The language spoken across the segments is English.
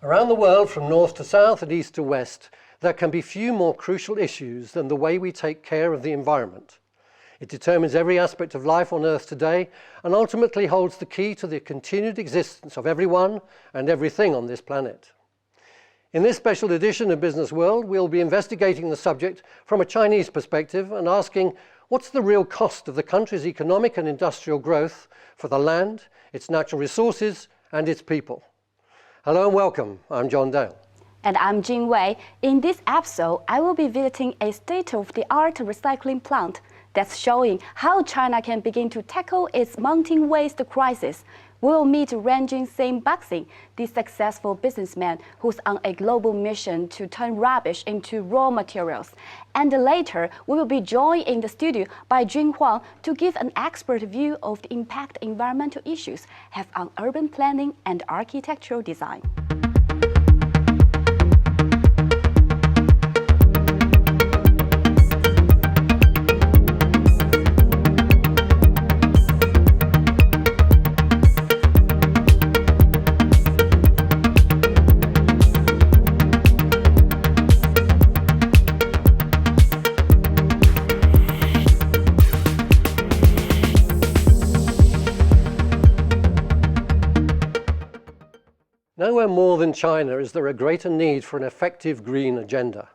Around the world, from north to south and east to west, there can be few more crucial issues than the way we take care of the environment. It determines every aspect of life on Earth today and ultimately holds the key to the continued existence of everyone and everything on this planet. In this special edition of Business World, we'll be investigating the subject from a Chinese perspective and asking, what's the real cost of the country's economic and industrial growth for the land, its natural resources, and its people? Hello and welcome. I'm John Dale. And I'm Jing Wei. In this episode, I will be visiting a state-of-the-art recycling plant that's showing how China can begin to tackle its mounting waste crisis. We'll meet Ranjin Singh Baxi, the successful businessman who's on a global mission to turn rubbish into raw materials. And later, we will be joined in the studio by Jun Huang to give an expert view of the impact environmental issues have on urban planning and architectural design. Nowhere more than China is there a greater need for an effective green agenda.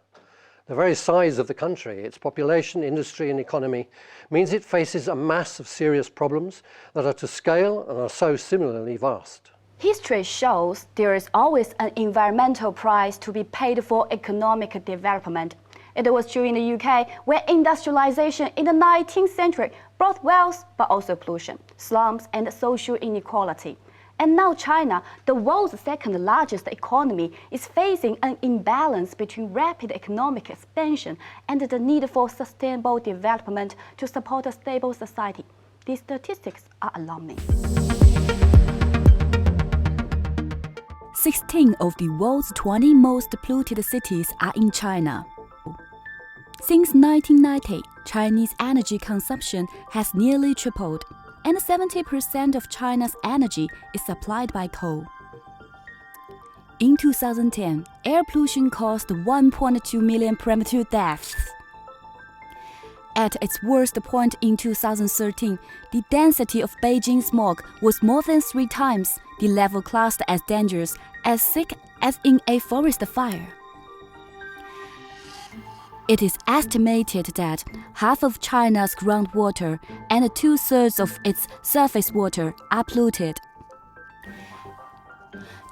The very size of the country, its population, industry and economy, means it faces a mass of serious problems that are to scale and are so similarly vast. History shows there is always an environmental price to be paid for economic development. It was true in the UK, where industrialization in the 19th century brought wealth but also pollution, slums and social inequality. And now China, the world's second largest economy, is facing an imbalance between rapid economic expansion and the need for sustainable development to support a stable society. These statistics are alarming. 16 of the world's 20 most polluted cities are in China. Since 1990, Chinese energy consumption has nearly tripled, and 70% of China's energy is supplied by coal. In 2010, air pollution caused 1.2 million premature deaths. At its worst point in 2013, the density of Beijing smog was more than 3 times the level classed as dangerous, as sick as in a forest fire. It is estimated that half of China's groundwater and 2/3 of its surface water are polluted.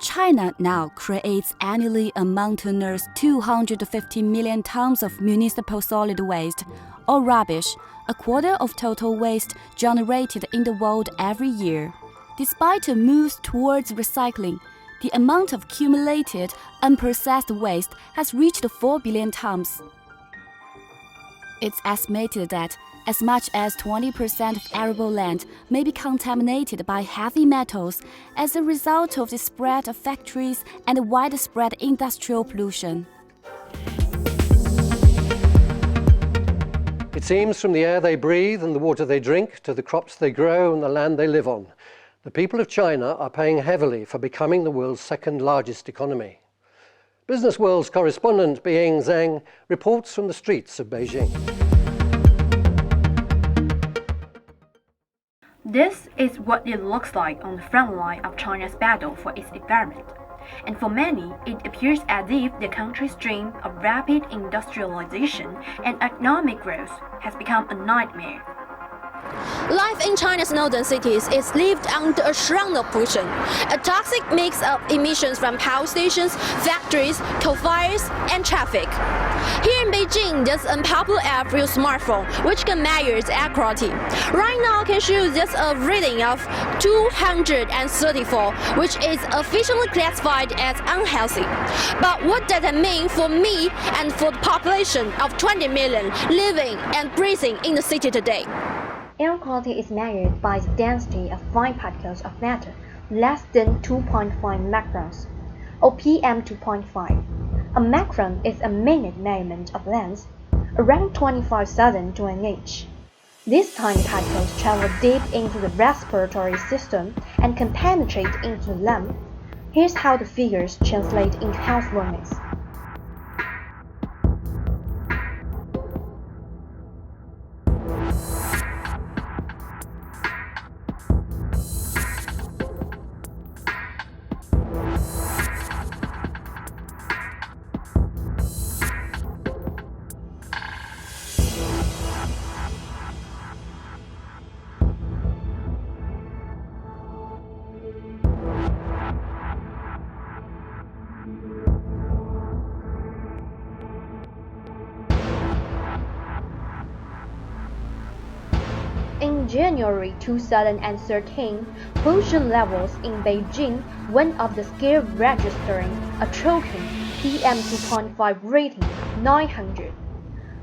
China now creates annually a mountainous 250 million tons of municipal solid waste, or rubbish, a quarter of total waste generated in the world every year. Despite moves towards recycling, the amount of accumulated unprocessed waste has reached 4 billion tons. It's estimated that as much as 20% of arable land may be contaminated by heavy metals as a result of the spread of factories and widespread industrial pollution. It seems from the air they breathe and the water they drink to the crops they grow and the land they live on, the people of China are paying heavily for becoming the world's second largest economy. Business World's correspondent Biying Zhang reports from the streets of Beijing. This is what it looks like on the front line of China's battle for its environment. And for many, it appears as if the country's dream of rapid industrialization and economic growth has become a nightmare. Life in China's northern cities is lived under a shroud of pollution, a toxic mix of emissions from power stations, factories, coal fires, and traffic. Here in Beijing, there's an unpopular app for your smartphone, which can measure its air quality. Right now, I can show you just a reading of 234, which is officially classified as unhealthy. But what does that mean for me and for the population of 20 million living and breathing in the city today? Air quality is measured by the density of fine particles of matter less than 2.5 microns, or PM2.5. A micron is a minute measurement of length, around 25,000 to an inch. These tiny particles travel deep into the respiratory system and can penetrate into the lung. Here's how the figures translate in health wellness. In January 2013, pollution levels in Beijing went up the scale, registering a choking PM2.5 rating 900.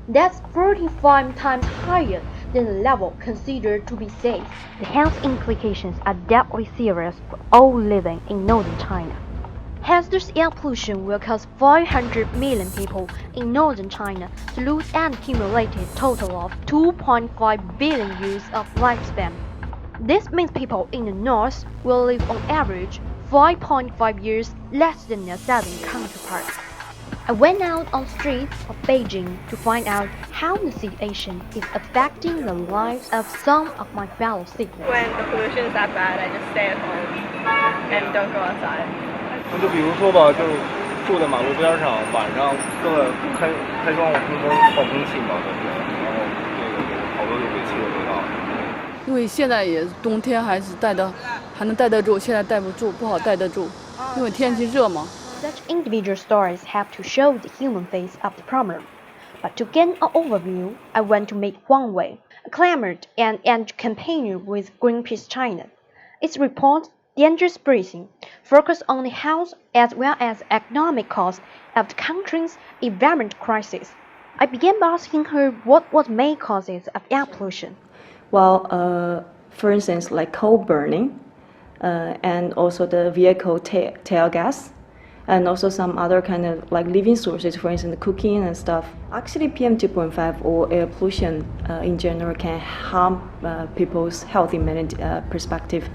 That's 45 times higher than the level considered to be safe. The health implications are deadly serious for all living in northern China. Hazardous air pollution will cause 500 million people in northern China to lose an accumulated total of 2.5 billion years of lifespan. This means people in the north will live on average 5.5 years less than their southern counterparts. I went out on streets of Beijing to find out how the situation is affecting the lives of some of my fellow citizens. When the pollution is that bad, I just stay at home and don't go outside. 就比如说吧，就住在马路边上，晚上开窗户通风透空气嘛，对不对？然后好多有尾气的味道。因为现在也冬天还能戴得住，现在戴不住，不好戴得住，因为天气热嘛。 Such individual stories have to show the human face of the problem. But to gain an overview, I went to meet Wang Wei, a climate and campaigner with Greenpeace China. Its report, Dangerous Breathing, focused on the health as well as economic costs of the country's environment crisis. I began by asking her what was main causes of air pollution. Well, for instance, like coal burning, and also the vehicle tail gas, and also some other kind of like living sources, for instance, cooking and stuff. Actually, PM2.5 or air pollution in general can harm people's health in many perspectives.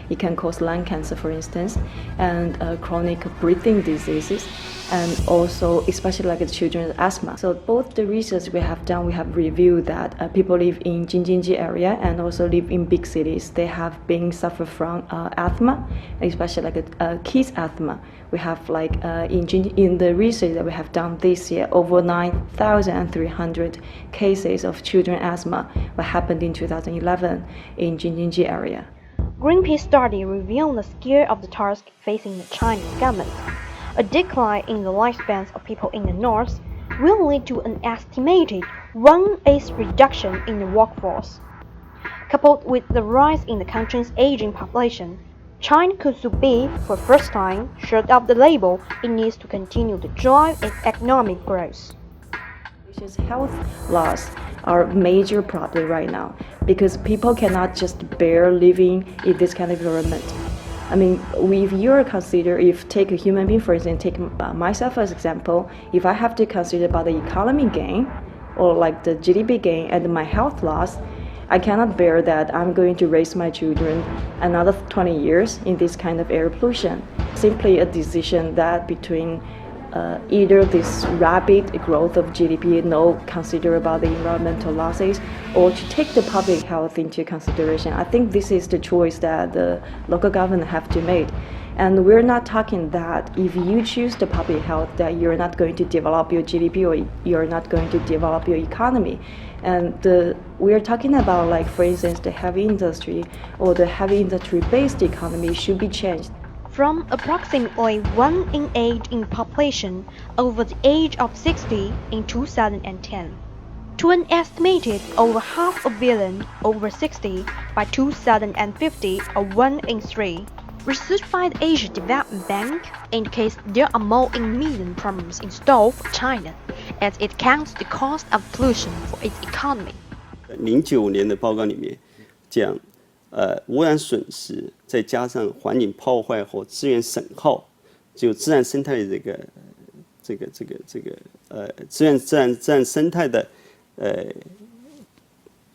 It can cause lung cancer, for instance, and chronic breathing diseases, and also especially like the children's asthma. So both the research we have done, we have reviewed that people live in Jing-Jin-Ji area and also live in big cities. They have been suffer from asthma, especially like kids asthma. We have like in the research that we have done this year, over 9,300 cases of children asthma what happened in 2011 in Jing-Jin-Ji area. Greenpeace study revealed the scale of the task facing the Chinese government. A decline in the lifespans of people in the north will lead to an estimated 1/8 reduction in the workforce. Coupled with the rise in the country's aging population, China could soon be, for the first time, short of the label it needs to continue to drive its economic growth. Health loss are a major problem right now because people cannot just bear living in this kind of environment. I mean, if you're consider, if take a human being, for instance, take myself as example, if I have to consider about the economy gain or like the GDP gain and my health loss, I cannot bear that I'm going to raise my children another 20 years in this kind of air pollution. Simply a decision that between either this rapid growth of GDP, no consider about the environmental losses, or to take the public health into consideration. I think this is the choice that the local government have to make. And we're not talking that if you choose the public health that you're not going to develop your GDP or you're not going to develop your economy. And we're talking about, like, for instance, the heavy industry or the heavy industry-based economy should be changed. From approximately 1 in 8 in population over the age of 60 in 2010 to an estimated over 500 million over 60 by 2050, or 1 in 3. Research by the Asia Development Bank indicates there are more immediate problems in store for China, as it counts the cost of pollution for its economy. 09年的报告里面讲。污染损失再加上环境破坏和资源损耗，就自然生态的自然生态的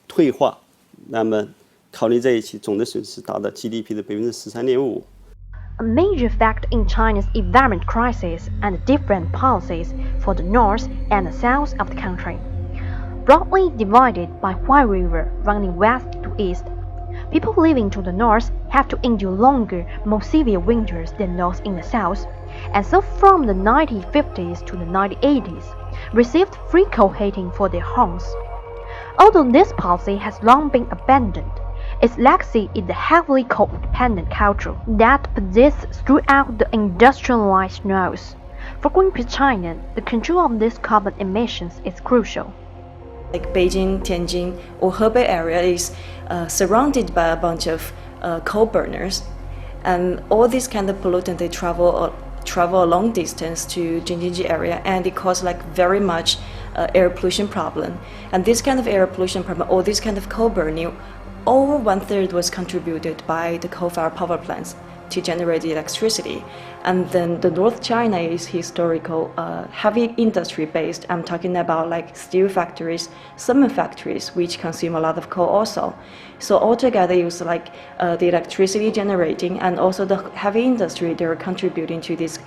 退化，那么考虑在一起，总的损失达到 GDP 的13.5%。a major factor in China's environment crisis and different policies for the north and the south of the country. Broadly divided by Huai River running west to east, people living to the north have to endure longer, more severe winters than those in the south, and so from the 1950s to the 1980s, received free coal heating for their homes. Although this policy has long been abandoned, its legacy is the heavily coal-dependent culture that persists throughout the industrialized north. For Greenpeace China, the control of these carbon emissions is crucial. Like Beijing, Tianjin, or Hebei area is surrounded by a bunch of coal burners, and all these kind of pollutants they travel a long distance to Jing-Jin-Ji area, and it causes like very much air pollution problem. And this kind of air pollution problem, all this kind of coal burning, over 1/3 was contributed by the coal-fired power plants to generate the electricity. And then the North China is historical, heavy industry based. I'm talking about like steel factories, cement factories, which consume a lot of coal also. So altogether, it was like the electricity generating and also the heavy industry, they're contributing to these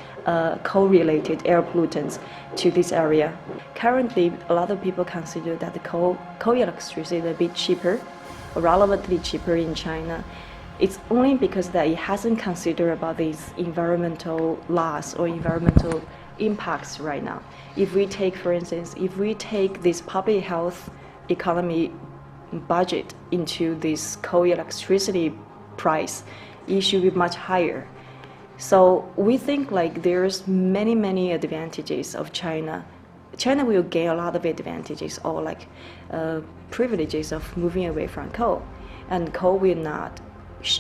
coal-related air pollutants to this area. Currently, a lot of people consider that the coal electricity is a bit cheaper, relevantly cheaper in China. It's only because that it hasn't considered about these environmental loss or environmental impacts right now. If we take, for instance, if we take this public health economy budget into this coal electricity price, it should be much higher. So we think like there's many advantages of China. China will gain a lot of advantages or like privileges of moving away from coal, and coal will not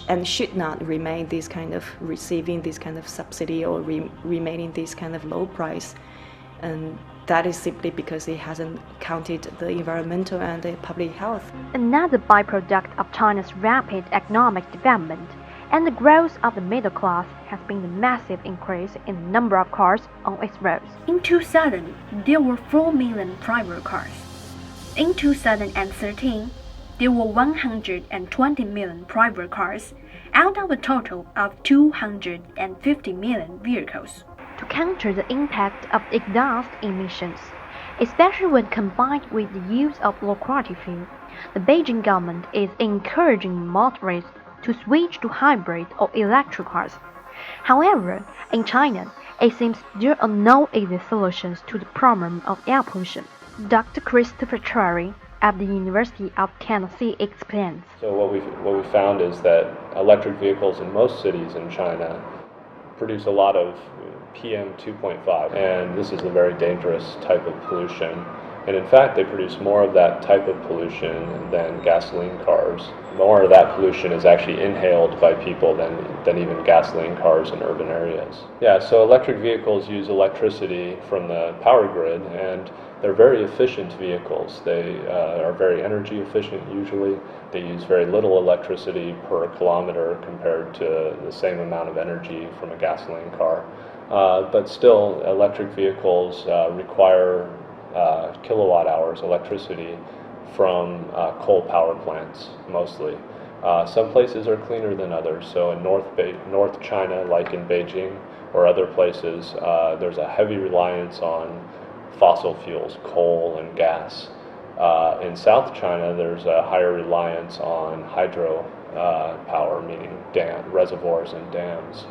and should not remain this kind of receiving this kind of subsidy or remaining this kind of low price, and that is simply because it hasn't counted the environmental and the public health. Another byproduct of China's rapid economic development and the growth of the middle class has been the massive increase in the number of cars on its roads. In 2000, there were 4 million private cars. In 2013, there were 120 million private cars out of a total of 250 million vehicles. To counter the impact of exhaust emissions, especially when combined with the use of low-quality fuel, the Beijing government is encouraging motorists to switch to hybrid or electric cars. However, in China, it seems there are no easy solutions to the problem of air pollution. Dr. Christopher Cherry at the University of Tennessee explains. So what we found is that electric vehicles in most cities in China produce a lot of PM 2.5, and this is a very dangerous type of pollution. And in fact, they produce more of that type of pollution than gasoline cars. More of that pollution is actually inhaled by people than even gasoline cars in urban areas. Yeah, so electric vehicles use electricity from the power grid, and they're very efficient vehicles. They are very energy efficient usually. They use very little electricity per kilometer compared to the same amount of energy from a gasoline car. But still, electric vehicles require kilowatt hours electricity from coal power plants mostly. Some places are cleaner than others. So in North China, like in Beijing or other places, there's a heavy reliance on fossil fuels, coal and gas. In South China, there's a higher reliance on hydro power, meaning reservoirs and dams.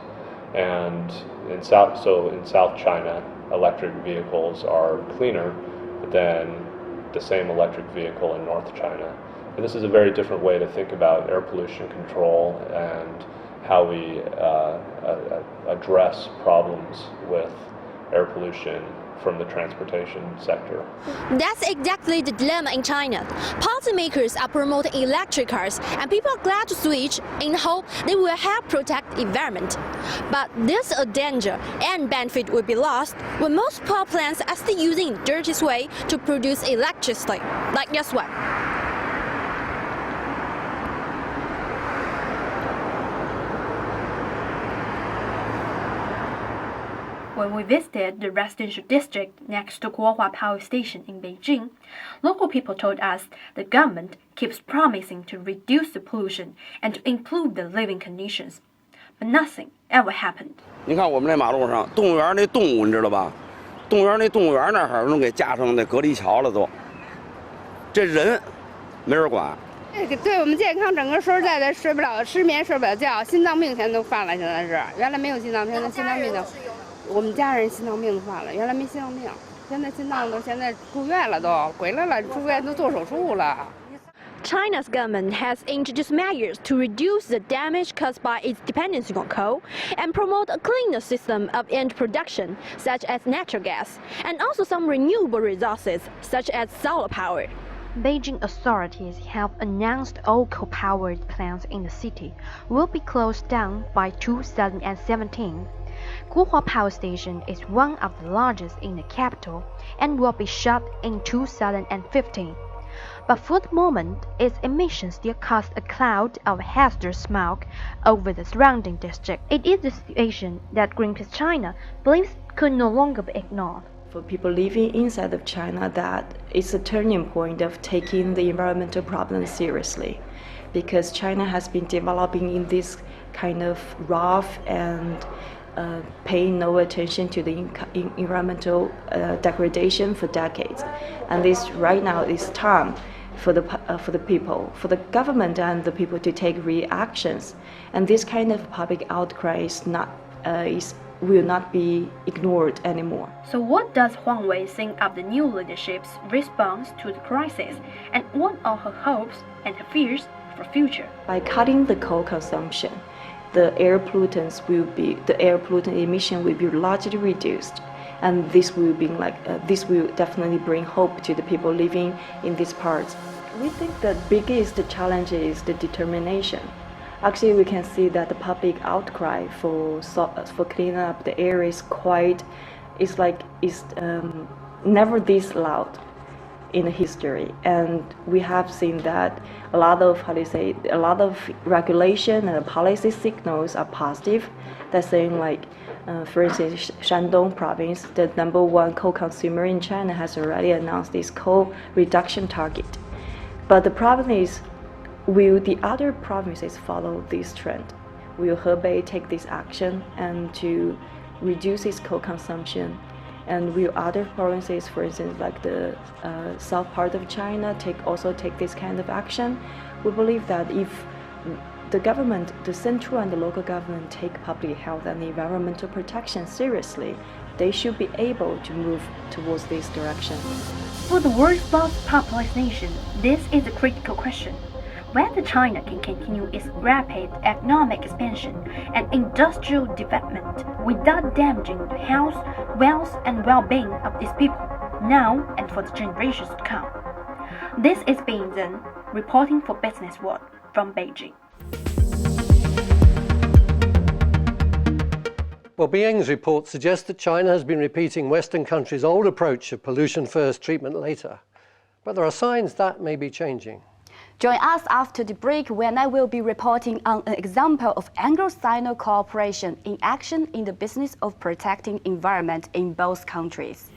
And in South China, electric vehicles are cleaner than the same electric vehicle in North China. And this is a very different way to think about air pollution control and how we address problems with air pollution from the transportation sector. That's exactly the dilemma in China. Policymakers are promoting electric cars, and people are glad to switch in the hope they will help protect the environment. But there's a danger, and benefit will be lost when most power plants are still using the dirtiest way to produce electricity, like this one. When we visited the residential district next to Guohua Power Station in Beijing, local people told us the government keeps promising to reduce the pollution and to improve the living conditions. but nothing ever happened. 你看我们这马路上，动物园那动物你知道吧？动物园那动物园那儿都给架成那隔离桥了都，这人没人管。对我们健康整个说实在的，睡不了，失眠睡不了觉，心脏病现在都犯了，现在是原来没有心脏病，现在心脏病的，我们家人心脏病都犯了，原来没心脏病，现在心脏都现在住院了都，回来了，住院都做手术了。 China's government has introduced measures to reduce the damage caused by its dependency on coal and promote a cleaner system of energy production, such as natural gas, and also some renewable resources, such as solar power. Beijing authorities have announced all coal-powered plants in the city will be closed down by 2017. Guhua Power Station is one of the largest in the capital and will be shut in 2015. But for the moment, its emissions still cast a cloud of hazardous smoke over the surrounding district. It is a situation that Greenpeace China believes could no longer be ignored. For people living inside of China, that it's a turning point of taking the environmental problem seriously, because China has been developing in this kind of rough and paying no attention to the environmental degradation for decades, and this right now is time for the people, for the government and the people to take reactions, and this kind of public outcry will not be ignored anymore. So what does Huang Wei think of the new leadership's response to the crisis, and what are her hopes and her fears for future? By cutting the coal consumption, the air pollutant emission will be largely reduced, and this will definitely bring hope to the people living in these parts. We think the biggest challenge is the determination. Actually, we can see that the public outcry for cleaning up the air is never this loud in history, and we have seen that a lot of regulation and policy signals are positive. That's saying for instance, Shandong province, the #1 coal consumer in China, has already announced this coal reduction target. But the problem is, will the other provinces follow this trend? Will Hebei take this action and to reduce its coal consumption? And will other provinces, for instance, like the south part of China, also take this kind of action? We believe that if the government, the central and the local government, take public health and environmental protection seriously, they should be able to move towards this direction. For the world's most populous nation, this is a critical question. Whether China can continue its rapid economic expansion and industrial development without damaging the health, wealth, and well-being of its people, now and for the generations to come. This is Bing Zhen, reporting for Business World from Beijing. Well, Bieng's report suggests that China has been repeating Western countries' old approach of pollution first, treatment later. But there are signs that may be changing. Join us after the break when I will be reporting on an example of Anglo-Sino cooperation in action in the business of protecting environment in both countries.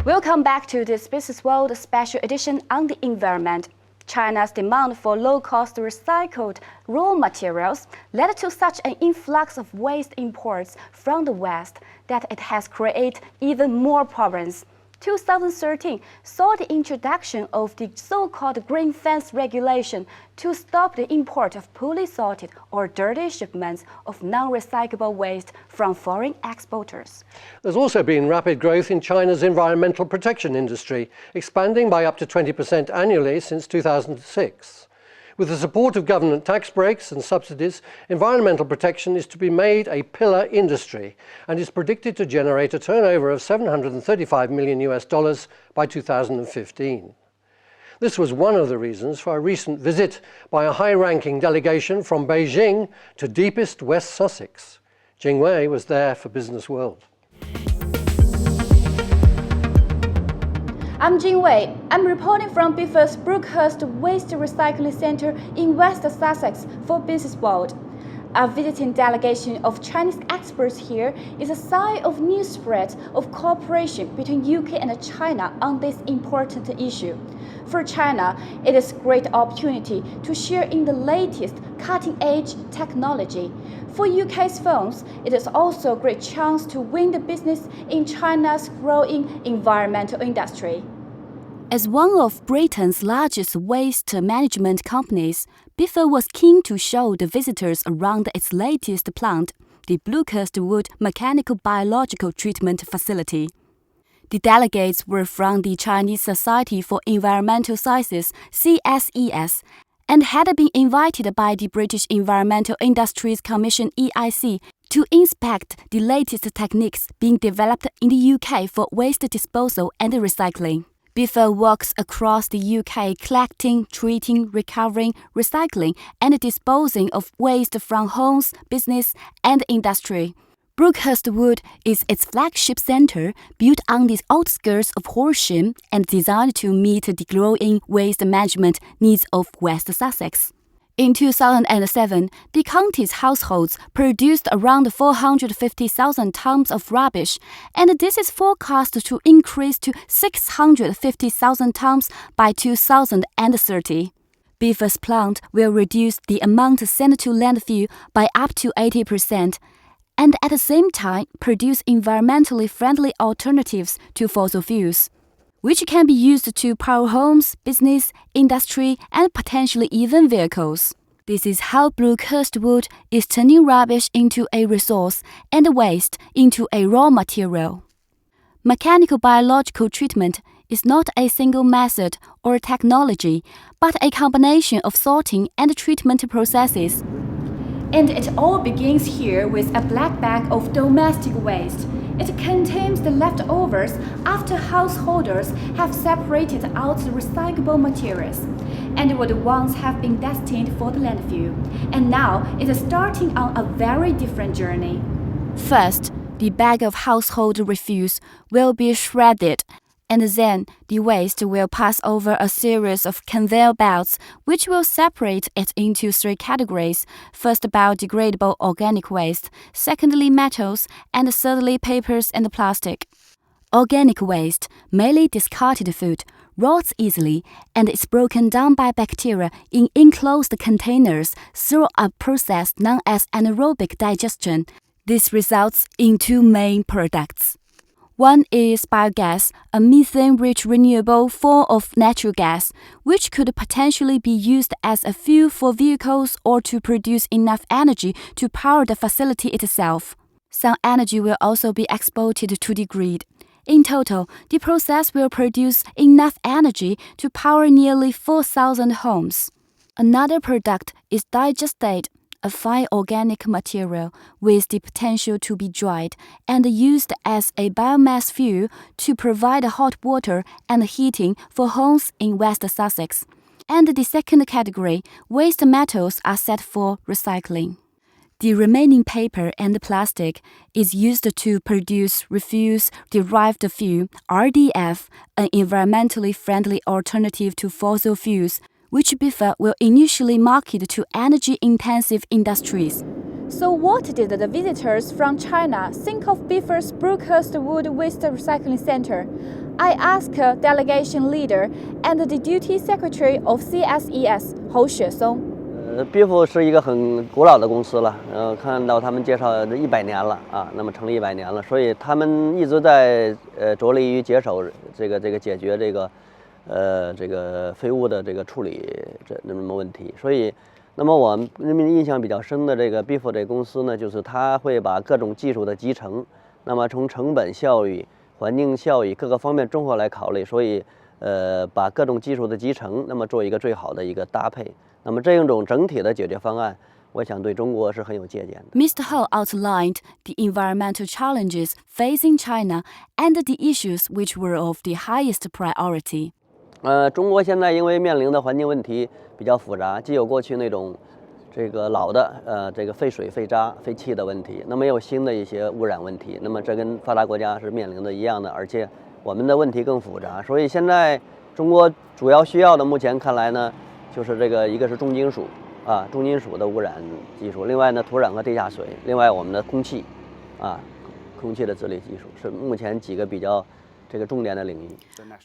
Welcome back to this Business World special edition on the environment. China's demand for low-cost recycled raw materials led to such an influx of waste imports from the West that it has created even more problems. 2013 saw the introduction of the so-called green fence regulation to stop the import of poorly sorted or dirty shipments of non-recyclable waste from foreign exporters. There's also been rapid growth in China's environmental protection industry, expanding by up to 20% annually since 2006. With the support of government tax breaks and subsidies, environmental protection is to be made a pillar industry and is predicted to generate a turnover of $735 million by 2015. This was one of the reasons for a recent visit by a high-ranking delegation from Beijing to deepest West Sussex. Jing Wei was there for Business World. I'm Jing Wei. I'm reporting from Bedford's Brookhurst Waste Recycling Centre in West Sussex for Business World. A visiting delegation of Chinese experts here is a sign of new spread of cooperation between UK and China on this important issue. For China, it is a great opportunity to share in the latest cutting-edge technology. For UK's phones, it is also a great chance to win the business in China's growing environmental industry. As one of Britain's largest waste management companies, Biffa was keen to show the visitors around its latest plant, the Bluecrest Wood Mechanical Biological Treatment Facility. The delegates were from the Chinese Society for Environmental Sciences, CSES, and had been invited by the British Environmental Industries Commission, EIC, to inspect the latest techniques being developed in the UK for waste disposal and recycling. Biffa works across the UK collecting, treating, recovering, recycling, and disposing of waste from homes, business, and industry. Bluecrest Wood is its flagship centre, built on the outskirts of Horsham and designed to meet the growing waste management needs of West Sussex. In 2007, the county's households produced around 450,000 tons of rubbish, and this is forecast to increase to 650,000 tons by 2030. Biffa's plant will reduce the amount sent to landfill by up to 80%, and at the same time produce environmentally friendly alternatives to fossil fuels, which can be used to power homes, business, industry, and potentially even vehicles. This is how Bluecrest Wood is turning rubbish into a resource and waste into a raw material. Mechanical biological treatment is not a single method or technology, but a combination of sorting and treatment processes. And it all begins here with a black bag of domestic waste. It contains the leftovers after householders have separated out the recyclable materials and would once have been destined for the landfill. And now it is starting on a very different journey. First, the bag of household refuse will be shredded, and then the waste will pass over a series of conveyor belts which will separate it into three categories: first, biodegradable organic waste, secondly, metals, and thirdly, papers and plastic. Organic waste, mainly discarded food, rots easily and is broken down by bacteria in enclosed containers through a process known as anaerobic digestion. This results in two main products. One is biogas, a methane-rich renewable form of natural gas, which could potentially be used as a fuel for vehicles or to produce enough energy to power the facility itself. Some energy will also be exported to the grid. In total, the process will produce enough energy to power nearly 4,000 homes. Another product is digestate, a fine organic material with the potential to be dried and used as a biomass fuel to provide hot water and heating for homes in West Sussex. And the second category, waste metals, are set for recycling. The remaining paper and plastic is used to produce refuse-derived fuel, RDF, an environmentally friendly alternative to fossil fuels, which Biffa will initially market to energy-intensive industries. So what did the visitors from China think of Biffa's Bluecrest Wood Waste Recycling Center? I asked delegation leader and the Deputy Secretary of CSES, Hou Xuesong. Biffa 是一个很古老的公司了，看到他们介绍100年了啊，那么成立100年了，所以他们一直在着力于解决这个废物的这个处理那么问题，所以，那么我人民印象比较深的这个 Biffa 这公司呢，就是它会把各种技术的集成，那么从成本效益、环境效益各个方面综合来考虑，所以把各种技术的集成，那么做一个最好的一个搭配，那么这种整体的解决方案，我想对中国是很有借鉴的。Mr. Hou outlined the environmental challenges facing China and the issues which were of the highest priority. 中国现在因为面临的环境问题比较复杂，既有过去那种这个老的这个废水、废渣、废气的问题，那么也有新的一些污染问题。那么这跟发达国家是面临的一样的，而且我们的问题更复杂。所以现在中国主要需要的，目前看来呢，就是一个是重金属，啊，重金属的污染技术。另外呢，土壤和地下水。另外我们的空气，啊，空气的治理技术是目前几个比较这个重点的领域。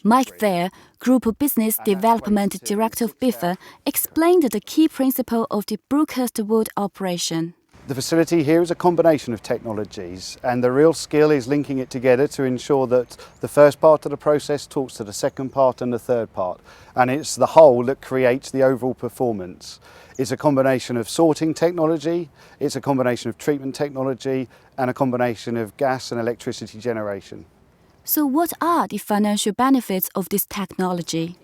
Mike Thayer, Group Business Development Director of BIFA, explained the key principle of the broadcast wood operation. The facility here is a combination of technologies, and the real skill is linking it together to ensure that the first part of the process talks to the second part and the third part, and it's the whole that creates the overall performance. It's a combination of sorting technology, it's a combination of treatment technology, and a combination of gas and electricity generation. So what are the financial benefits of this technology?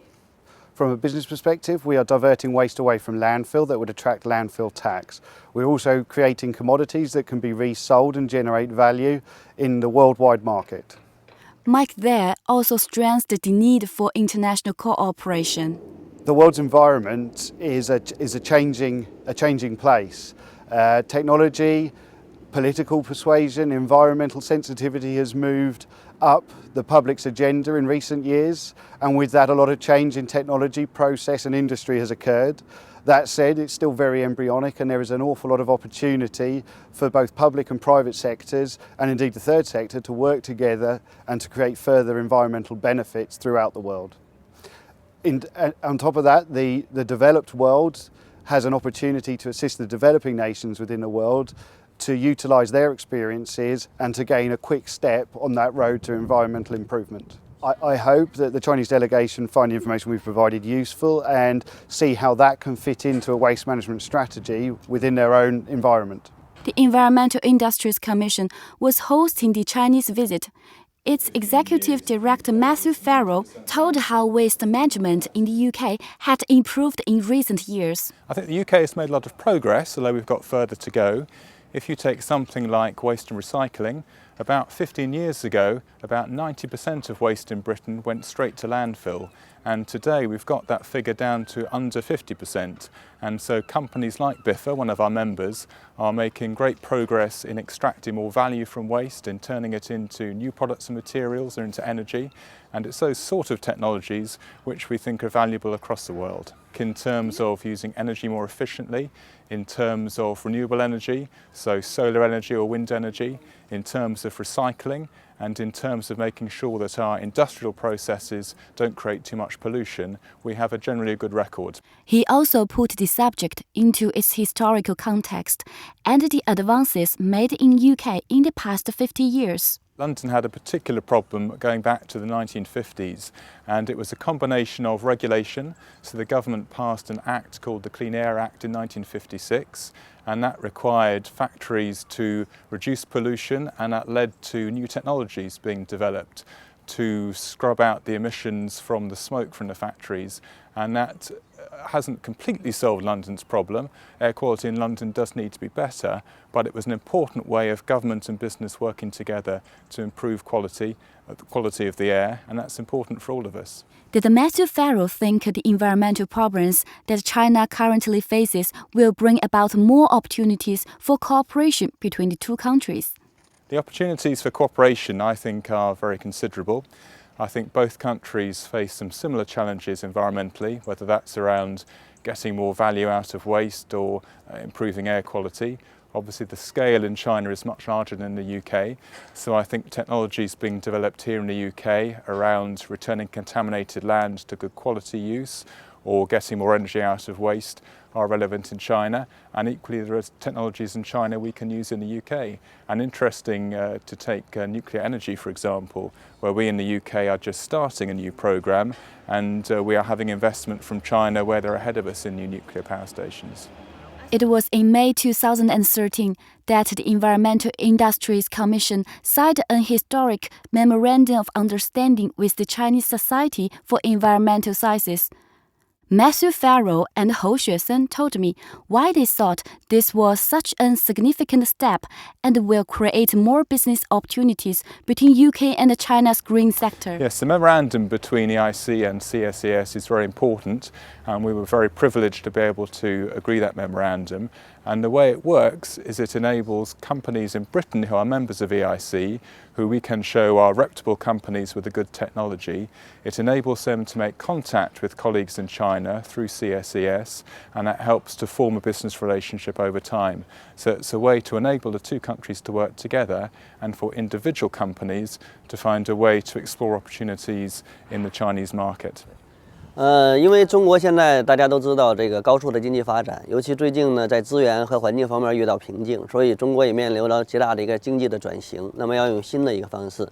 From a business perspective, we are diverting waste away from landfill that would attract landfill tax. We're also creating commodities that can be resold and generate value in the worldwide market. Mike Thayer also stressed the need for international cooperation. The world's environment is a changing place. Technology, political persuasion, environmental sensitivity has moved up the public's agenda in recent years, and with that a lot of change in technology, process and industry has occurred. That said, it's still very embryonic, and there is an awful lot of opportunity for both public and private sectors, and indeed the third sector, to work together and to create further environmental benefits throughout the world. On top of that, the developed world has an opportunity to assist the developing nations within the world to utilise their experiences and to gain a quick step on that road to environmental improvement. I hope that the Chinese delegation find the information we've provided useful and see how that can fit into a waste management strategy within their own environment. The Environmental Industries Commission was hosting the Chinese visit. Its Executive Director Matthew Farrell told how waste management in the UK had improved in recent years. I think the UK has made a lot of progress, although we've got further to go. If you take something like waste and recycling, about 15 years ago, about 90% of waste in Britain went straight to landfill. And today we've got that figure down to under 50%. And so companies like BIFA, one of our members, are making great progress in extracting more value from waste, in turning it into new products and materials or into energy. And it's those sort of technologies which we think are valuable across the world. In terms of using energy more efficiently, in terms of renewable energy, so solar energy or wind energy, in terms of recycling, and in terms of making sure that our industrial processes don't create too much pollution, we have a generally good record. He also put the subject into its historical context and the advances made in UK in the past 50 years. London had a particular problem going back to the 1950s, and it was a combination of regulation. So the government passed an act called the Clean Air Act in 1956, and that required factories to reduce pollution, and that led to new technologies being developed to scrub out the emissions from the smoke from the factories, and that hasn't completely solved London's problem. Air quality in London does need to be better, but it was an important way of government and business working together to improve the quality of the air, and that's important for all of us. Did Matthew Farrell think the environmental problems that China currently faces will bring about more opportunities for cooperation between the two countries? The opportunities for cooperation, I think, are very considerable. I think both countries face some similar challenges environmentally, whether that's around getting more value out of waste or improving air quality. Obviously the scale in China is much larger than the UK, so I think technologies being developed here in the UK around returning contaminated land to good quality use or getting more energy out of waste are relevant in China, and equally there are technologies in China we can use in the UK. And interesting to take nuclear energy, for example, where we in the UK are just starting a new programme, and we are having investment from China where they're ahead of us in new nuclear power stations. It was in May 2013 that the Environmental Industries Commission signed an historic Memorandum of Understanding with the Chinese Society for Environmental Sciences. Matthew Farrell and Hou Xuesen told me why they thought this was such a significant step and will create more business opportunities between UK and China's green sector. Yes, the memorandum between EIC and CSES is very important, and we were very privileged to be able to agree that memorandum. And the way it works is it enables companies in Britain who are members of EIC, who we can show are reputable companies with a good technology. It enables them to make contact with colleagues in China through CSES, and that helps to form a business relationship over time. So it's a way to enable the two countries to work together and for individual companies to find a way to explore opportunities in the Chinese market. 因为中国现在大家都知道这个高速的经济发展，尤其最近呢，在资源和环境方面遇到瓶颈，所以中国也面临到极大的一个经济的转型。那么要用新的一个方式，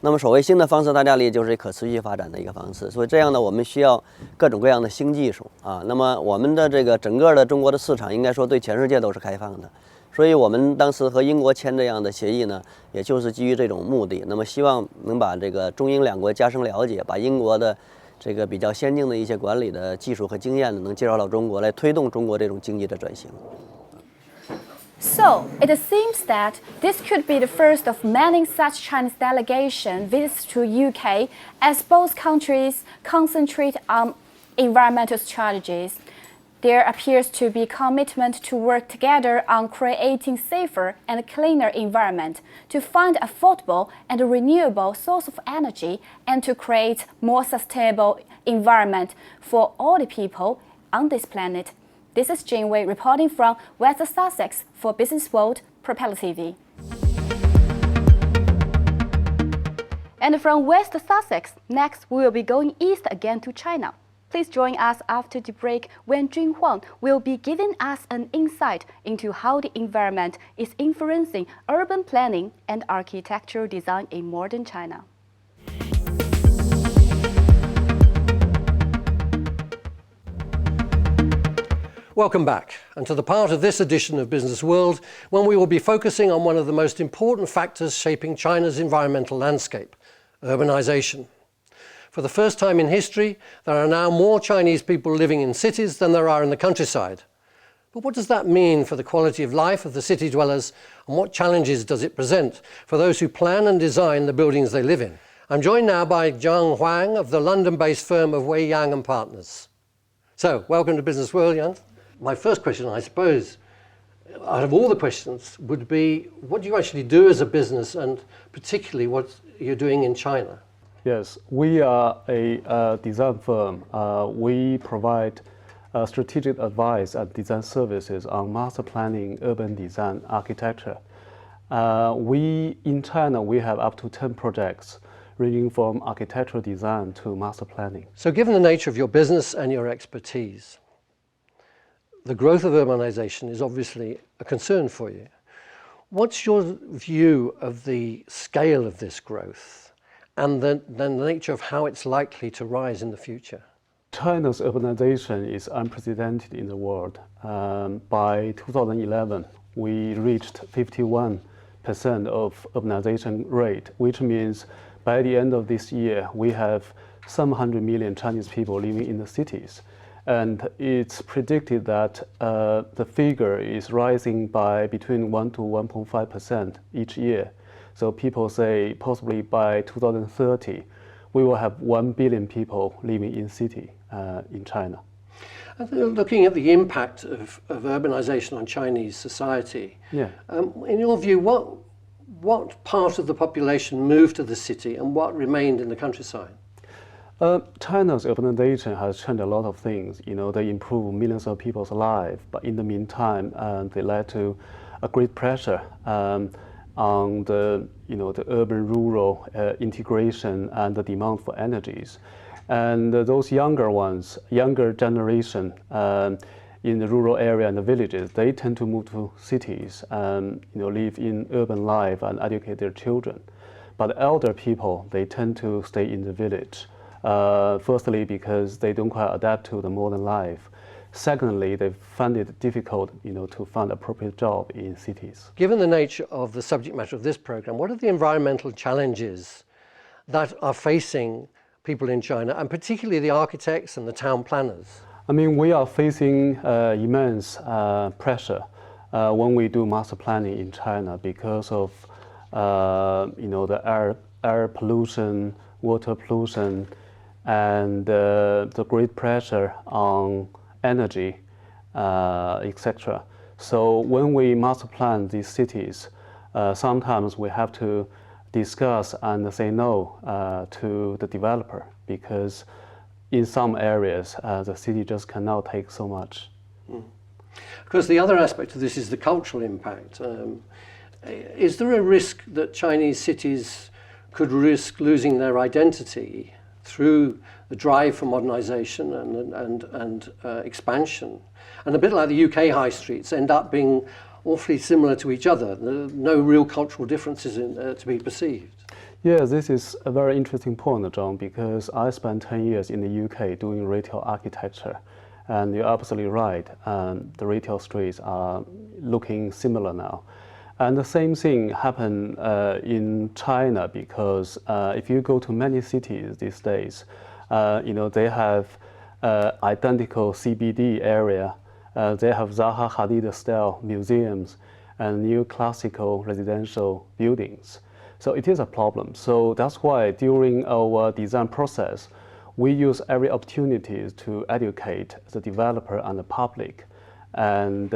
那么所谓新的方式，大家理解就是可持续发展的一个方式。所以这样呢，我们需要各种各样的新技术啊。那么我们的这个整个的中国的市场，应该说对全世界都是开放的。所以我们当时和英国签这样的协议呢，也就是基于这种目的。那么希望能把这个中英两国加深了解，把英国的 这个比较先进的一些管理的技术和经验呢，能介绍到中国，来推动中国这种经济的转型。 So, it seems that this could be the first of many such Chinese delegation visits to UK as both countries concentrate on environmental strategies. There appears to be commitment to work together on creating safer and cleaner environment, to find affordable and renewable source of energy, and to create more sustainable environment for all the people on this planet. This is Jin Wei reporting from West Sussex for Business World Propeller TV. And from West Sussex, next we will be going east again to China. Please join us after the break when Jun Huang will be giving us an insight into how the environment is influencing urban planning and architectural design in modern China. Welcome back, and to the part of this edition of Business World when we will be focusing on one of the most important factors shaping China's environmental landscape, urbanization. For the first time in history, there are now more Chinese people living in cities than there are in the countryside. But what does that mean for the quality of life of the city dwellers, and what challenges does it present for those who plan and design the buildings they live in? I'm joined now by Jiang Huang of the London-based firm of Wei Yang & Partners. So, welcome to Business World, Yang. My first question, I suppose, out of all the questions, would be what do you actually do as a business, and particularly what you're doing in China? Yes, we are a design firm. We provide strategic advice and design services on master planning, urban design, architecture. In China, we have up to 10 projects ranging from architectural design to master planning. So given the nature of your business and your expertise, the growth of urbanization is obviously a concern for you. What's your view of the scale of this growth and the nature of how it's likely to rise in the future? China's urbanization is unprecedented in the world. By 2011, we reached 51% of urbanization rate, which means by the end of this year, we have some 100 million Chinese people living in the cities. And it's predicted that the figure is rising by between 1 to 1.5% each year. So people say possibly by 2030, we will have 1 billion people living in city in China. Looking at the impact of urbanization on Chinese society, yeah. In your view, what part of the population moved to the city and what remained in the countryside? China's urbanization has changed a lot of things. You know, they improve millions of people's lives, but in the meantime, they led to a great pressure on the urban-rural integration and the demand for energies. And those younger generation in the rural area and the villages, they tend to move to cities and live in urban life and educate their children. But elder people, they tend to stay in the village. Firstly, because they don't quite adapt to the modern life. Secondly, they find it difficult, to find appropriate job in cities. Given the nature of the subject matter of this program, what are the environmental challenges that are facing people in China, and particularly the architects and the town planners? I mean, we are facing immense pressure when we do master planning in China because of, the air pollution, water pollution, and the great pressure on energy, etc. So when we master plan these cities, sometimes we have to discuss and say no to the developer, because in some areas the city just cannot take so much. Of course, the other aspect of this is the cultural impact. Is there a risk that Chinese cities could risk losing their identity through the drive for modernization and expansion? And a bit like the UK high streets end up being awfully similar to each other. No real cultural differences to be perceived. Yeah, this is a very interesting point, John, because I spent 10 years in the UK doing retail architecture. And you're absolutely right, the retail streets are looking similar now. And the same thing happened in China, because if you go to many cities these days, they have identical CBD area. They have Zaha Hadid style museums and new classical residential buildings. So it is a problem. So that's why during our design process, we use every opportunity to educate the developer and the public, and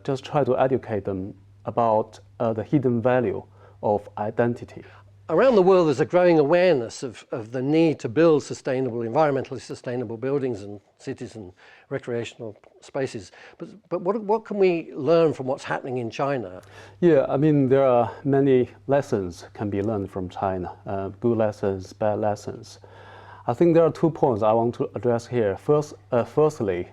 just try to educate them about the hidden value of identity. Around the world, there's a growing awareness of the need to build sustainable, environmentally sustainable buildings and cities and recreational spaces. But what can we learn from what's happening in China? Yeah, I mean, there are many lessons can be learned from China, good lessons, bad lessons. I think there are 2 points I want to address here. Firstly,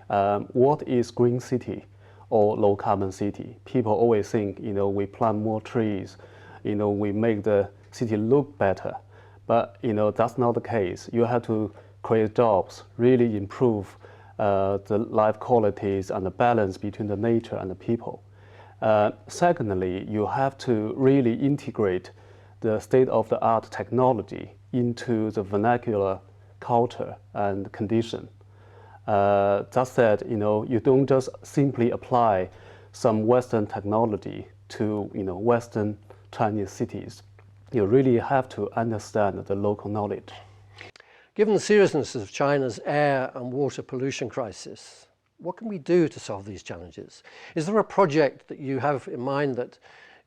what is green city or low carbon city? People always think, we plant more trees, we make the city look better. But, that's not the case. You have to create jobs, really improve the life qualities and the balance between the nature and the people. Secondly, you have to really integrate the state-of-the-art technology into the vernacular culture and condition. That said, you don't just simply apply some Western technology to Western Chinese cities. You really have to understand the local knowledge. Given the seriousness of China's air and water pollution crisis, what can we do to solve these challenges? Is there a project that you have in mind that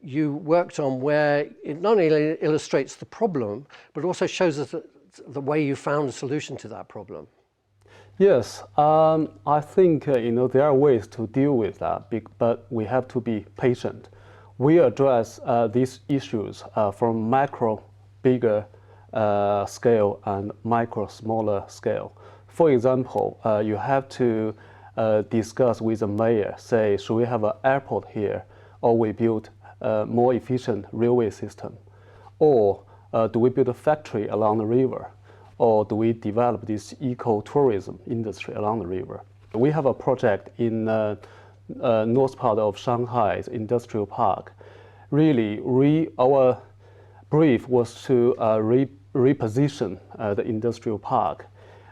you worked on where it not only illustrates the problem, but also shows us the way you found a solution to that problem? Yes, I think there are ways to deal with that, but we have to be patient. We address these issues from macro, bigger scale and micro, smaller scale. For example, you have to discuss with the mayor, say, should we have an airport here, or we build a more efficient railway system, or do we build a factory along the river, or do we develop this eco-tourism industry along the river? We have a project in north part of Shanghai's industrial park. Really, our brief was to reposition the industrial park.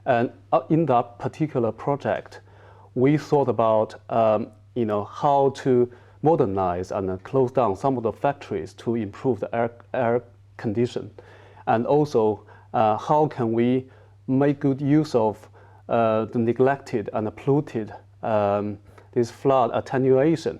And in that particular project, we thought about how to modernize and close down some of the factories to improve the air condition, and also how can we make good use of the neglected and polluted this flood attenuation,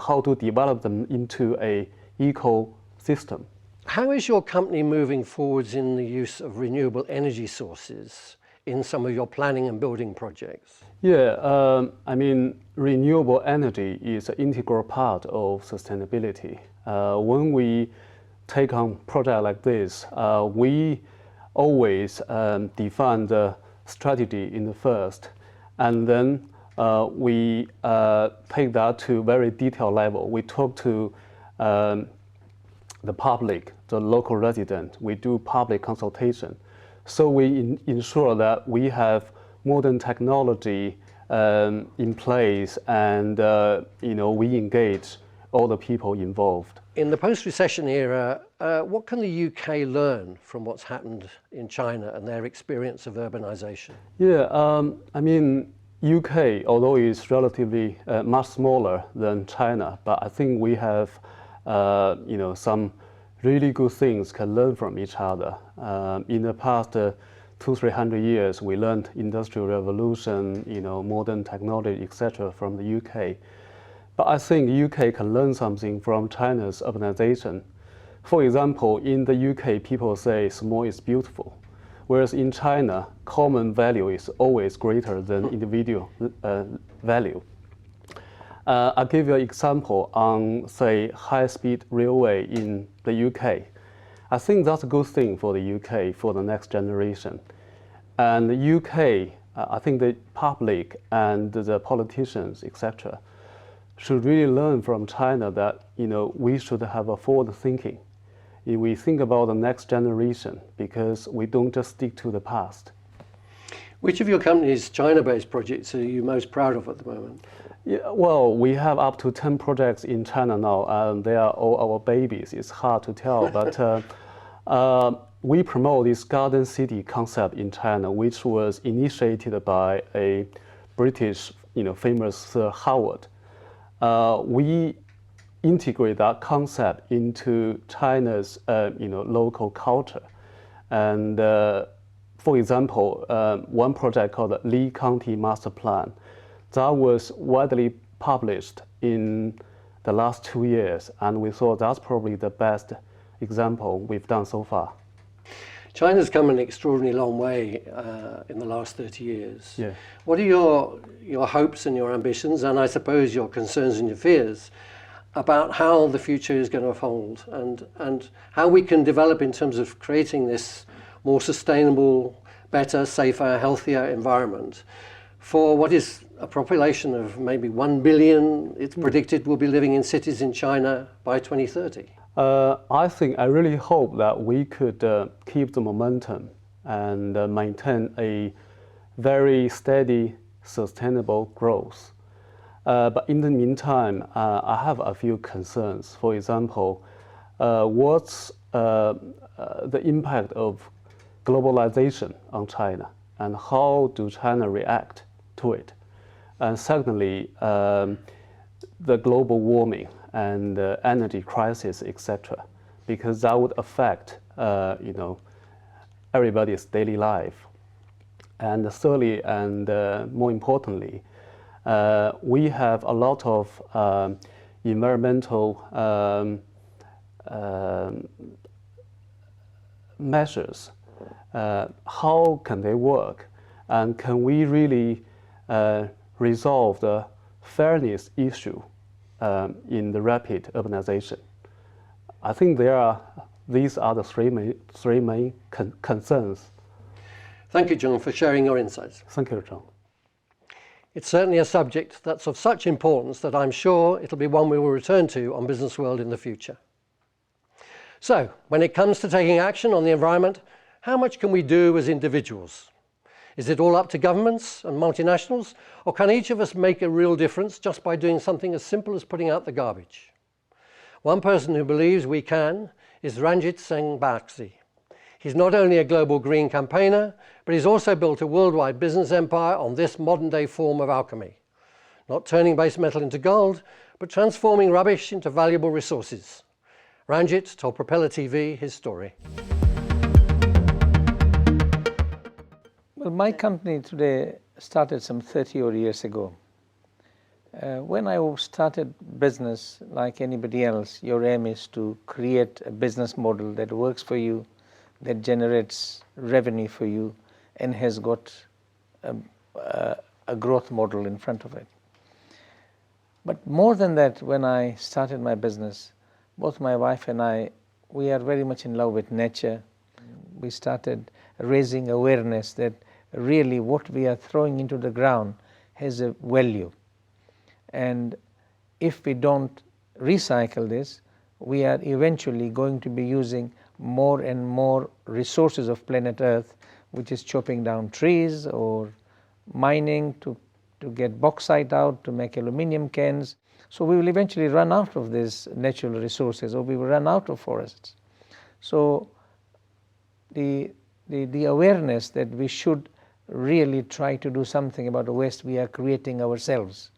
how to develop them into a ecosystem. How is your company moving forwards in the use of renewable energy sources in some of your planning and building projects? Yeah, I mean, renewable energy is an integral part of sustainability. When we take on a project like this, we always define the strategy in the first, and then we take that to very detailed level. We talk to the public, the local resident. We do public consultation. So we ensure that we have modern technology in place, and we engage all the people involved. In the post-recession era, what can the UK learn from what's happened in China and their experience of urbanization? Yeah, I mean, UK, although it's relatively much smaller than China, but I think we have some really good things can learn from each other. In the past 200-300 years, we learned industrial revolution, modern technology, etc. from the UK. But I think UK can learn something from China's urbanization. For example, in the UK, people say small is beautiful, whereas in China, common value is always greater than individual value. I'll give you an example on, say, high-speed railway in the UK. I think that's a good thing for the UK for the next generation. And the UK, I think the public and the politicians, etc., should really learn from China that we should have a forward thinking. If we think about the next generation, because we don't just stick to the past. Which of your company's China-based projects are you most proud of at the moment? Yeah, well, we have up to 10 projects in China now, and they are all our babies. It's hard to tell, but we promote this garden city concept in China, which was initiated by a British, famous Sir Howard. We integrate that concept into China's, local culture. And for example, one project called the Li County Master Plan, that was widely published in the last 2 years, and we thought that's probably the best example we've done so far. China's come an extraordinarily long way in the last 30 years. Yeah. What are your hopes and your ambitions, and I suppose your concerns and your fears, about how the future is going to unfold and how we can develop in terms of creating this more sustainable, better, safer, healthier environment for what is a population of maybe 1 billion, it's predicted, will be living in cities in China by 2030? I really hope that we could keep the momentum and maintain a very steady, sustainable growth. But in the meantime, I have a few concerns. For example, what's the impact of globalization on China, and how do China react to it? And secondly, the global warming and energy crisis, etc., because that would affect, everybody's daily life. And thirdly, and more importantly, we have a lot of environmental measures. How can they work? And can we really resolve the fairness issue in the rapid urbanization? I think these are the three main concerns. Thank you, John, for sharing your insights. Thank you, John. It's certainly a subject that's of such importance that I'm sure it'll be one we will return to on Business World in the future. So, when it comes to taking action on the environment, how much can we do as individuals? Is it all up to governments and multinationals, or can each of us make a real difference just by doing something as simple as putting out the garbage? One person who believes we can is Ranjit Singh Baxi. He's not only a global green campaigner, but he's also built a worldwide business empire on this modern-day form of alchemy. Not turning base metal into gold, but transforming rubbish into valuable resources. Ranjit told Propeller TV his story. Well, my company today started some 30-odd years ago. When I started business, like anybody else, your aim is to create a business model that works for you, that generates revenue for you, and has got a growth model in front of it. But more than that, when I started my business, both my wife and I, we are very much in love with nature. We started raising awareness that really what we are throwing into the ground has a value. And if we don't recycle this, we are eventually going to be using more and more resources of planet Earth, which is chopping down trees or mining to get bauxite out to make aluminium cans. So we will eventually run out of these natural resources, or we will run out of forests. So the awareness that we should really try to do something about the waste we are creating ourselves.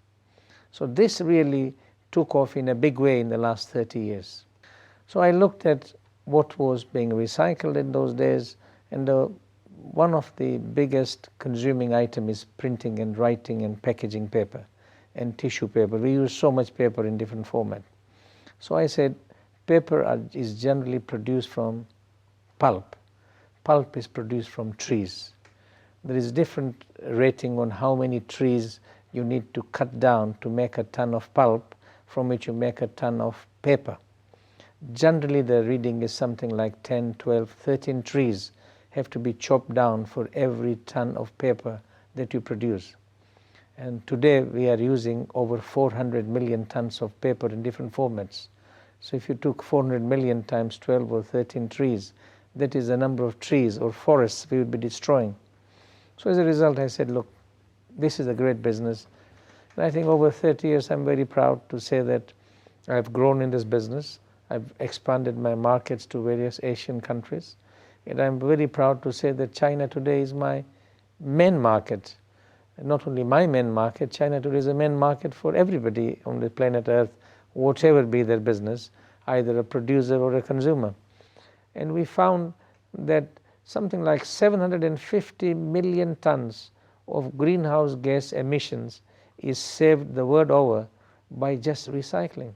So this really took off in a big way in the last 30 years. So I looked at what was being recycled in those days, and one of the biggest consuming items is printing and writing and packaging paper. and tissue paper. We use so much paper in different format. So I said, paper is generally produced from pulp. Pulp is produced from trees. There is different rating on how many trees you need to cut down to make a ton of pulp, from which you make a ton of paper. Generally the reading is something like 10, 12, 13 trees have to be chopped down for every ton of paper that you produce. And today we are using over 400 million tons of paper in different formats. So if you took 400 million times 12 or 13 trees, that is the number of trees or forests we would be destroying. So as a result I said, look, this is a great business. And I think over 30 years I'm very proud to say that I've grown in this business. I've expanded my markets to various Asian countries. And I'm very proud to say that China today is my main market. Not only my main market, China today is a main market for everybody on the planet Earth, whatever be their business, either a producer or a consumer. And we found that something like 750 million tons of greenhouse gas emissions is saved the world over by just recycling.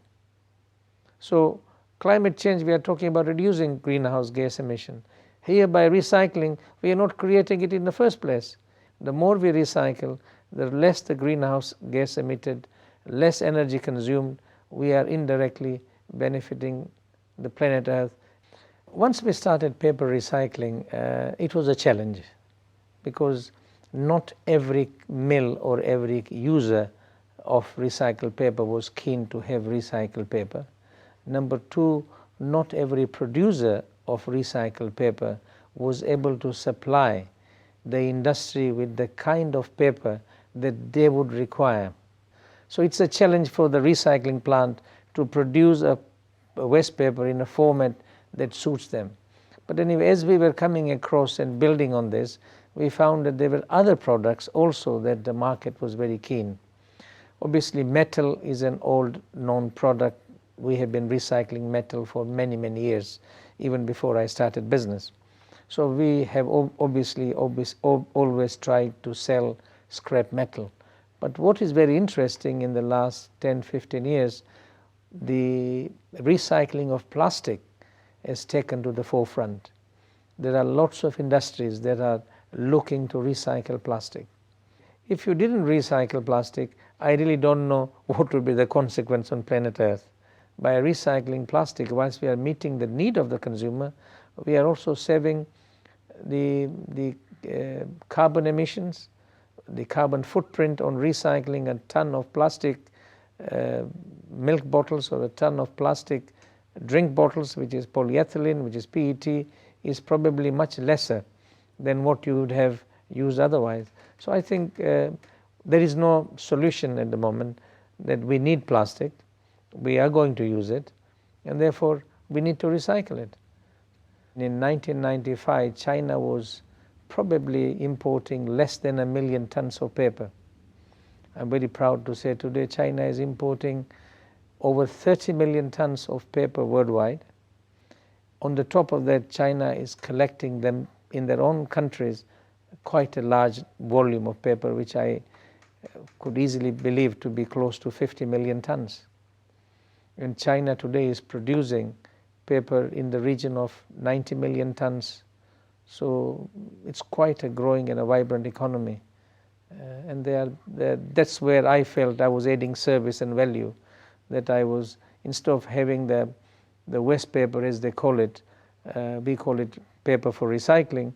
So climate change, we are talking about reducing greenhouse gas emission. Here by recycling, we are not creating it in the first place. The more we recycle, the less the greenhouse gas emitted, less energy consumed, we are indirectly benefiting the planet Earth. Once we started paper recycling, it was a challenge because not every mill or every user of recycled paper was keen to have recycled paper. Number two, not every producer of recycled paper was able to supply the industry with the kind of paper that they would require. So it's a challenge for the recycling plant to produce a waste paper in a format that suits them. But anyway, as we were coming across and building on this, we found that there were other products also that the market was very keen. Obviously, metal is an old known product. We have been recycling metal for many, many years, even before I started business. So we have obviously always tried to sell scrap metal. But what is very interesting in the last 10, 15 years, the recycling of plastic has taken to the forefront. There are lots of industries that are looking to recycle plastic. If you didn't recycle plastic, I really don't know what would be the consequence on planet Earth. By recycling plastic, whilst we are meeting the need of the consumer, we are also saving the carbon emissions, the carbon footprint on recycling a ton of plastic milk bottles or a ton of plastic drink bottles, which is polyethylene, which is PET, is probably much lesser than what you would have used otherwise. So I think there is no solution at the moment that we need plastic. We are going to use it, and therefore we need to recycle it. In 1995, China was probably importing less than 1 million tons of paper. I'm very proud to say today China is importing over 30 million tons of paper worldwide. On the top of that, China is collecting them in their own countries, quite a large volume of paper, which I could easily believe to be close to 50 million tons. And China today is producing paper in the region of 90 million tons. So it's quite a growing and a vibrant economy. And that's where I felt I was adding service and value, that I was, instead of having the waste paper as they call it, we call it paper for recycling,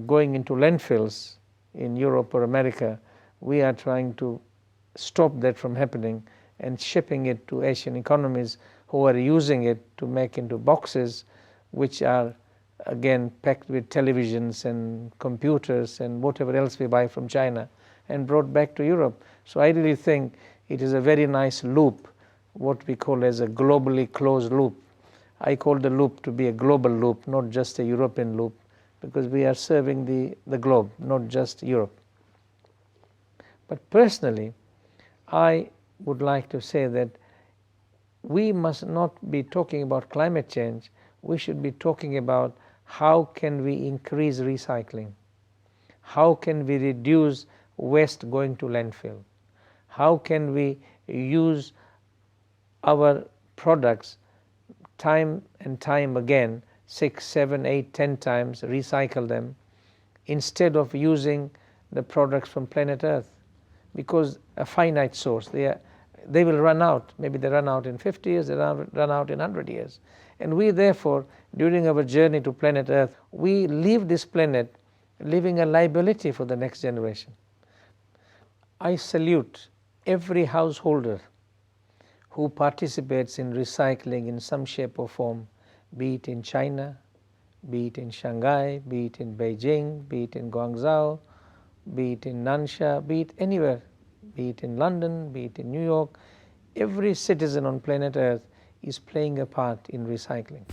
going into landfills in Europe or America, we are trying to stop that from happening and shipping it to Asian economies who are using it to make into boxes, which are again packed with televisions and computers and whatever else we buy from China and brought back to Europe. So I really think it is a very nice loop, what we call as a globally closed loop. I call the loop to be a global loop, not just a European loop, because we are serving the globe, not just Europe. But personally, I would like to say that we must not be talking about climate change. We should be talking about how can we increase recycling? How can we reduce waste going to landfill? how can we use our products time and time again, 6, 7, 8, 10 times, recycle them, instead of using the products from planet Earth, because a finite source, they will run out. Maybe they run out in 50 years, they run out in 100 years. And we therefore, during our journey to planet Earth, we leave this planet leaving a liability for the next generation. I salute every householder who participates in recycling in some shape or form, be it in China, be it in Shanghai, be it in Beijing, be it in Guangzhou, be it in Nansha, be it anywhere, be it in London, be it in New York. Every citizen on planet Earth is playing a part in recycling.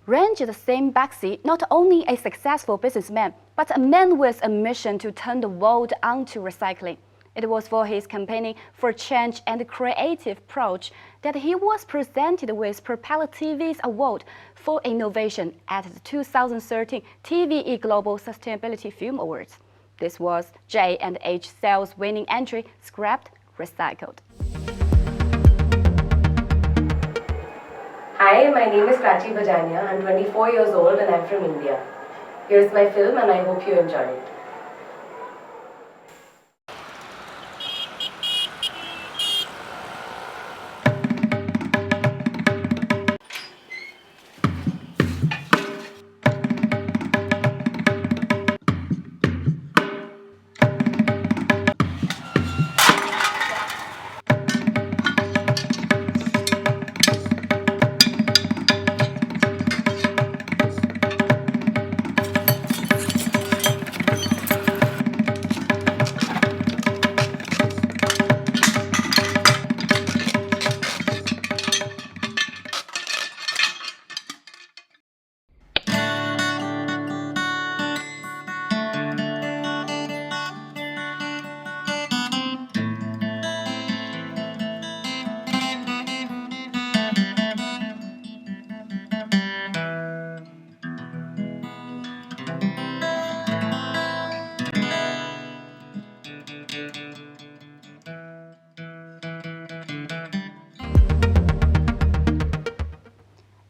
Ren Jiaxing Baxi, not only a successful businessman, but a man with a mission to turn the world onto recycling. It was for his campaigning for change and creative approach that he was presented with Propeller TV's award for innovation at the 2013 TVE Global Sustainability Film Awards. This was J&H Sales winning entry, Scrapped, Recycled. Hi, my name is Prachi Bajania. I'm 24 years old and I'm from India. Here's my film and I hope you enjoy it.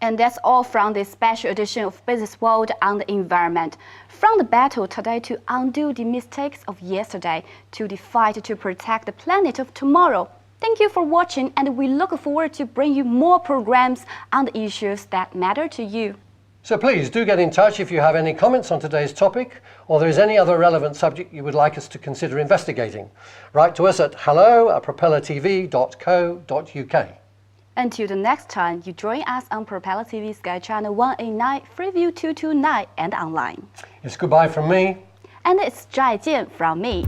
And that's all from this special edition of Business World on the environment. From the battle today to undo the mistakes of yesterday, to the fight to protect the planet of tomorrow. Thank you for watching, and we look forward to bring you more programs on the issues that matter to you. So please do get in touch if you have any comments on today's topic, or there is any other relevant subject you would like us to consider investigating. Write to us at hello@propellertv.co.uk. Until the next time, you join us on Propeller TV Sky Channel 189, Freeview 229 and online. It's goodbye from me. And it's 再见 from me.